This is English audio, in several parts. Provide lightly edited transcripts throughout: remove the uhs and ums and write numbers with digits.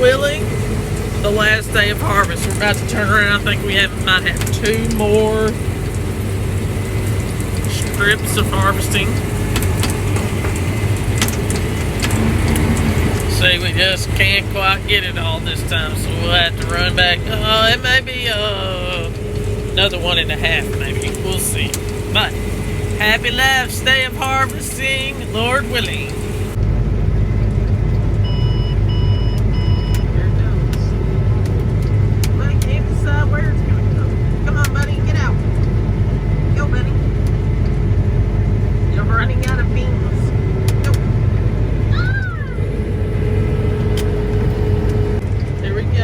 willing, the last day of harvest. We're about to turn around. I think we might have 2 more strips of harvesting. See, we just can't quite get it all this time, so we'll have to run back. It may be another 1.5, maybe. We'll see. But happy last day of harvesting, Lord willing. There it goes. Buddy can't decide where it's going to go. Come on, buddy, get out. Go, buddy. You're running out of beans.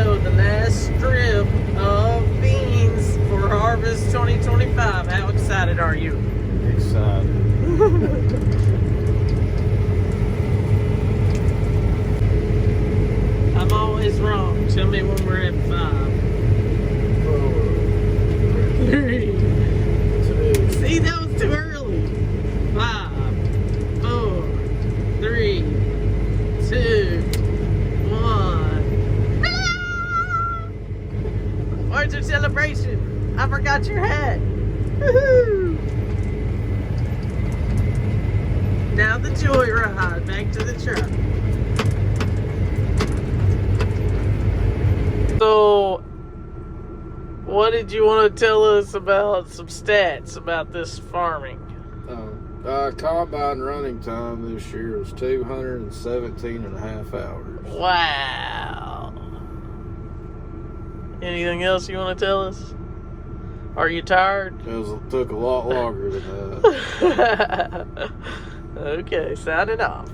The last strip of beans for harvest 2025. How excited are you? Excited. I'm always wrong. Tell me when we're at 5. 4, 3, 2. See, that was too early. 5, 4, 3, 2, 1. Where's your celebration? I forgot your hat. Woohoo! Now the joyride back to the truck. So, what did you want to tell us about some stats about this farming? Combine running time this year was 217.5 hours. Wow. Anything else you want to tell us? Are you tired? It took a lot longer than that. Okay, signing off.